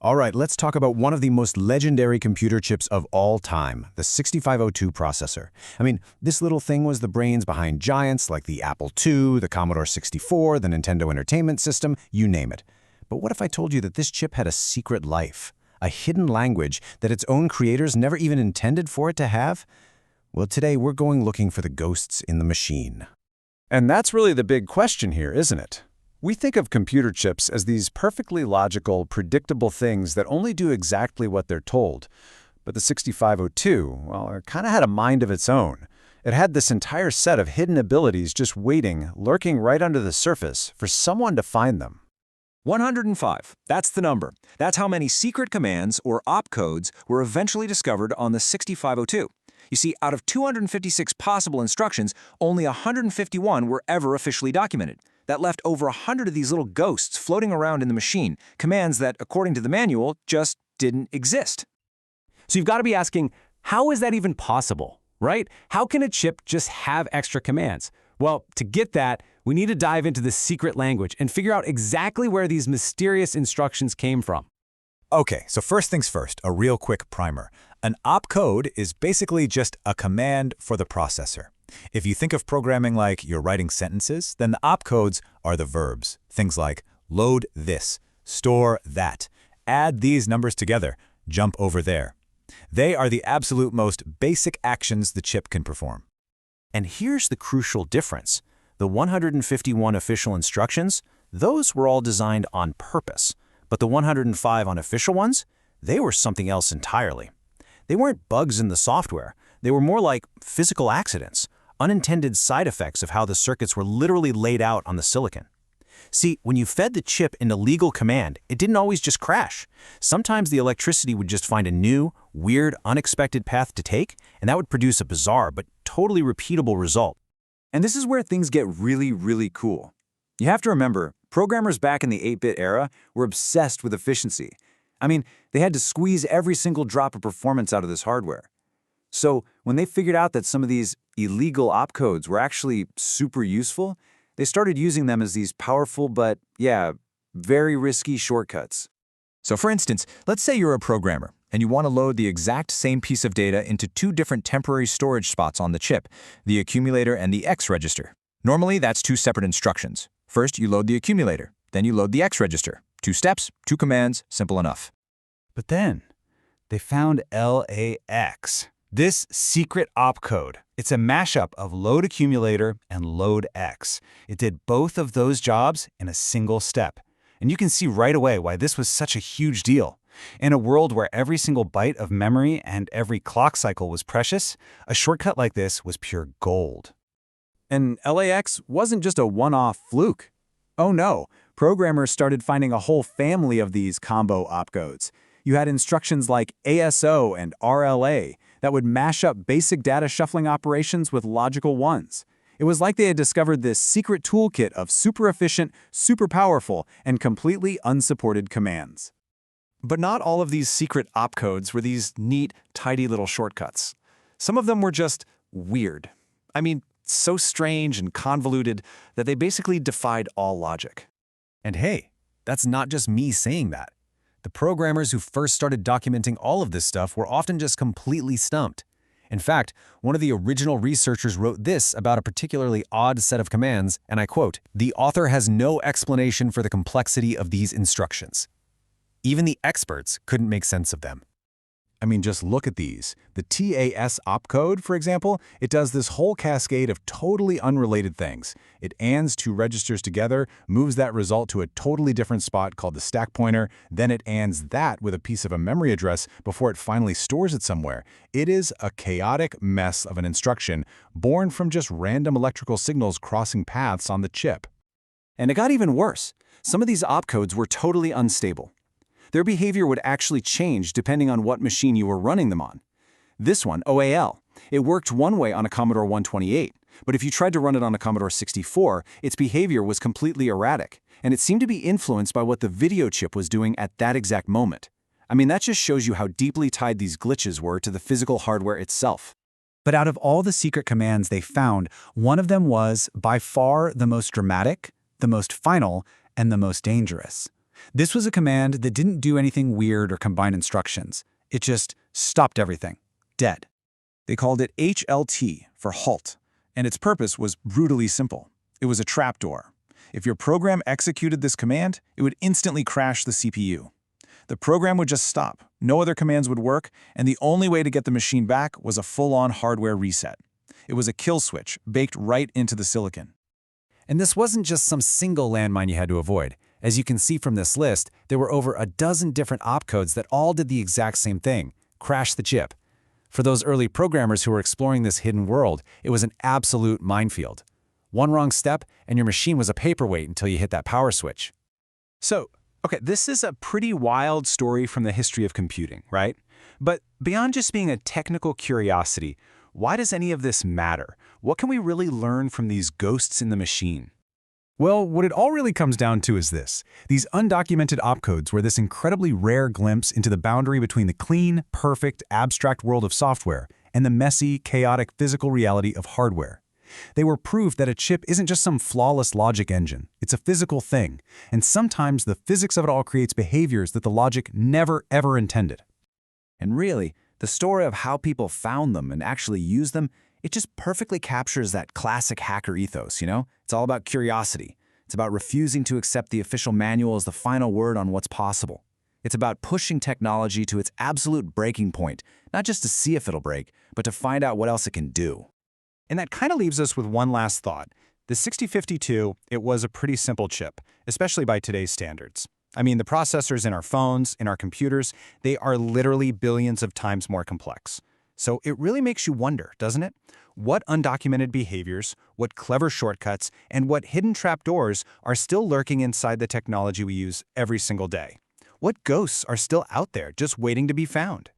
All right, let's talk about one of the most legendary computer chips of all time, the 6502 processor. I mean, this little thing was the brains behind giants like the Apple II, the Commodore 64, the Nintendo Entertainment System, you name it. But what if I told you that this chip had a secret life, a hidden language that its own creators never even intended for it to have? Well, today we're going looking for the ghosts in the machine. And that's really the big question here, isn't it? We think of computer chips as these perfectly logical, predictable things that only do exactly what they're told. But the 6502, well, it kind of had a mind of its own. It had this entire set of hidden abilities just waiting, lurking right under the surface for someone to find them. 105. That's the number. That's how many secret commands, or opcodes, were eventually discovered on the 6502. You see, out of 256 possible instructions, only 151 were ever officially documented. That left over 100 of these little ghosts floating around in the machine, commands that, according to the manual, just didn't exist. So you've got to be asking, how is that even possible, right? How can a chip just have extra commands? Well, to get that, we need to dive into the secret language and figure out exactly where these mysterious instructions came from. Okay, so first things first, a real quick primer. An opcode is basically just a command for the processor. If you think of programming like you're writing sentences, then the opcodes are the verbs. Things like load this, store that, add these numbers together, jump over there. They are the absolute most basic actions the chip can perform. And here's the crucial difference. The 151 official instructions, those were all designed on purpose. But the 105 unofficial ones, they were something else entirely. They weren't bugs in the software. They were more like physical accidents, unintended side effects of how the circuits were literally laid out on the silicon. See, when you fed the chip into legal command, it didn't always just crash. Sometimes the electricity would just find a new, weird, unexpected path to take, and that would produce a bizarre but totally repeatable result. And this is where things get really cool. You have to remember, programmers back in the 8-bit era were obsessed with efficiency. I mean, they had to squeeze every single drop of performance out of this hardware. So when they figured out that some of these illegal opcodes were actually super useful, they started using them as these powerful but, very risky shortcuts. So for instance, let's say you're a programmer and you want to load the exact same piece of data into two different temporary storage spots on the chip, the accumulator and the X register. Normally, that's two separate instructions. First, you load the accumulator, then you load the X register. 2 steps, 2 commands, simple enough. But then, they found LAX, this secret opcode. It's a mashup of load accumulator and load X. It did both of those jobs in a single step. And you can see right away why this was such a huge deal. In a world where every single byte of memory and every clock cycle was precious, a shortcut like this was pure gold. And LAX wasn't just a one-off fluke. Oh no, programmers started finding a whole family of these combo opcodes. You had instructions like ASO and RLA that would mash up basic data shuffling operations with logical ones. It was like they had discovered this secret toolkit of super efficient, super powerful, and completely unsupported commands. But not all of these secret opcodes were these neat, tidy little shortcuts. Some of them were just weird. I mean, so strange and convoluted that they basically defied all logic. And hey, that's not just me saying that. The programmers who first started documenting all of this stuff were often just completely stumped. In fact, one of the original researchers wrote this about a particularly odd set of commands, and I quote, "The author has no explanation for the complexity of these instructions." Even the experts couldn't make sense of them. I mean, just look at these. The TAS opcode, for example, it does this whole cascade of totally unrelated things. It ANDs 2 registers together, moves that result to a totally different spot called the stack pointer, then it ANDs that with a piece of a memory address before it finally stores it somewhere. It is a chaotic mess of an instruction born from just random electrical signals crossing paths on the chip. And it got even worse. Some of these opcodes were totally unstable. Their behavior would actually change depending on what machine you were running them on. This one, OAL, it worked one way on a Commodore 128, but if you tried to run it on a Commodore 64, its behavior was completely erratic, and it seemed to be influenced by what the video chip was doing at that exact moment. I mean, that just shows you how deeply tied these glitches were to the physical hardware itself. But out of all the secret commands they found, one of them was, by far, the most dramatic, the most final, and the most dangerous. This was a command that didn't do anything weird or combine instructions. It just stopped everything. Dead. They called it HLT for halt, and its purpose was brutally simple. It was a trapdoor. If your program executed this command, it would instantly crash the CPU. The program would just stop, no other commands would work, and the only way to get the machine back was a full-on hardware reset. It was a kill switch baked right into the silicon. And this wasn't just some single landmine you had to avoid. As you can see from this list, there were over a dozen different opcodes that all did the exact same thing: crash the chip. For those early programmers who were exploring this hidden world, it was an absolute minefield. One wrong step, and your machine was a paperweight until you hit that power switch. So, okay, this is a pretty wild story from the history of computing, right? But beyond just being a technical curiosity, why does any of this matter? What can we really learn from these ghosts in the machine? Well, what it all really comes down to is this. These undocumented opcodes were this incredibly rare glimpse into the boundary between the clean, perfect, abstract world of software and the messy, chaotic physical reality of hardware. They were proof that a chip isn't just some flawless logic engine. It's a physical thing, and sometimes the physics of it all creates behaviors that the logic never, ever intended. And really, the story of how people found them and actually used them, it just perfectly captures that classic hacker ethos, you know? It's all about curiosity. It's about refusing to accept the official manual as the final word on what's possible. It's about pushing technology to its absolute breaking point, not just to see if it'll break, but to find out what else it can do. And that kind of leaves us with one last thought. The 6052, it was a pretty simple chip, especially by today's standards. I mean, the processors in our phones, in our computers, they are literally billions of times more complex. So it really makes you wonder, doesn't it? What undocumented behaviors, what clever shortcuts, and what hidden trapdoors are still lurking inside the technology we use every single day? What ghosts are still out there just waiting to be found?